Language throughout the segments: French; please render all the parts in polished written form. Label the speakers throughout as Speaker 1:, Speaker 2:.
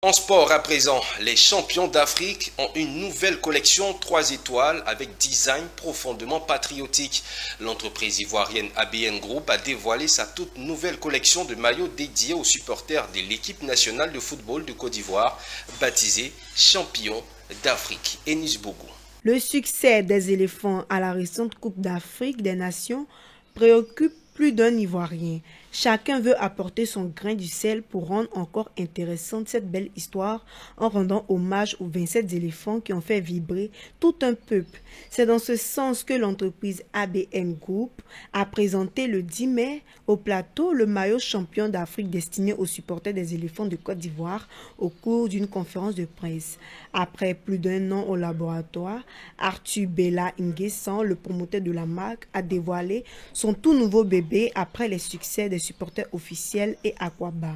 Speaker 1: En sport à présent, les champions d'Afrique ont une nouvelle collection 3 étoiles avec design profondément patriotique. L'entreprise ivoirienne ABN Group a dévoilé sa toute nouvelle collection de maillots dédiés aux supporters de l'équipe nationale de football de Côte d'Ivoire, baptisée Champions d'Afrique. Enis Bougou.
Speaker 2: Le succès des éléphants à la récente Coupe d'Afrique des Nations préoccupe plus d'un Ivoirien. Chacun veut apporter son grain du sel pour rendre encore intéressante cette belle histoire en rendant hommage aux 27 éléphants qui ont fait vibrer tout un peuple. C'est dans ce sens que l'entreprise ABN Group a présenté le 10 mai au plateau le maillot champion d'Afrique destiné aux supporters des éléphants de Côte d'Ivoire au cours d'une conférence de presse. Après plus d'un an au laboratoire, Arthur Bella Nguessan, le promoteur de la marque, a dévoilé son tout nouveau bébé après les succès des supporters officiels et Aquaba.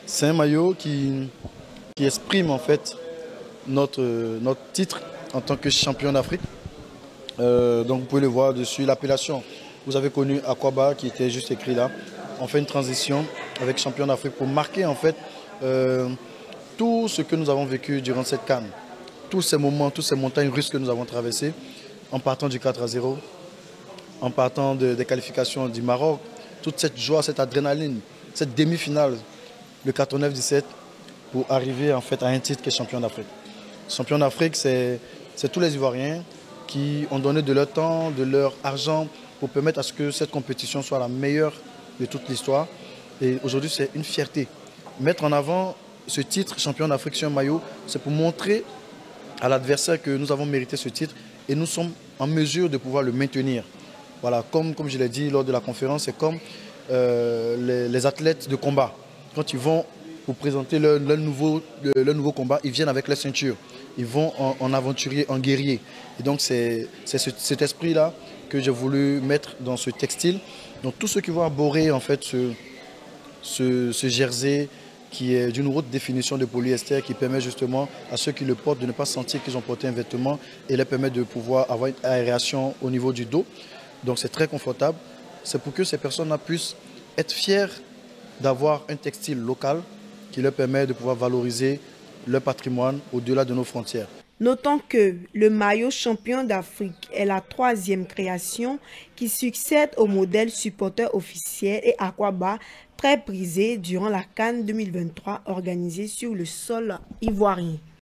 Speaker 3: C'est un maillot qui exprime en fait notre titre en tant que champion d'Afrique. Donc vous pouvez le voir dessus, l'appellation. Vous avez connu Aquaba qui était juste écrit là. On fait une transition avec champion d'Afrique pour marquer en fait tout ce que nous avons vécu durant cette CAN. Tous ces moments, toutes ces montagnes russes que nous avons traversées en partant du 4-0, en partant des qualifications du Maroc, toute cette joie, cette adrénaline, cette demi-finale, le 89-17, pour arriver en fait à un titre qui est champion d'Afrique. Champion d'Afrique, c'est tous les Ivoiriens qui ont donné de leur temps, de leur argent pour permettre à ce que cette compétition soit la meilleure de toute l'histoire. Et aujourd'hui, c'est une fierté. Mettre en avant ce titre champion d'Afrique sur un maillot, c'est pour montrer à l'adversaire que nous avons mérité ce titre et nous sommes en mesure de pouvoir le maintenir. Voilà, comme je l'ai dit lors de la conférence, c'est comme les athlètes de combat. Quand ils vont pour présenter leur nouveau combat, ils viennent avec leur ceinture. Ils vont en aventurier, en guerrier. Et donc c'est cet esprit-là que j'ai voulu mettre dans ce textile. Donc tous ceux qui vont arborer en fait ce jersey qui est d'une haute définition de polyester qui permet justement à ceux qui le portent de ne pas sentir qu'ils ont porté un vêtement et leur permet de pouvoir avoir une aération au niveau du dos. Donc c'est très confortable. C'est pour que ces personnes-là puissent être fières d'avoir un textile local qui leur permet de pouvoir valoriser leur patrimoine au-delà de nos frontières.
Speaker 2: Notons que le maillot champion d'Afrique est la 3e création qui succède au modèle supporter officiel et Aquaba très prisé durant la CAN 2023 organisée sur le sol ivoirien.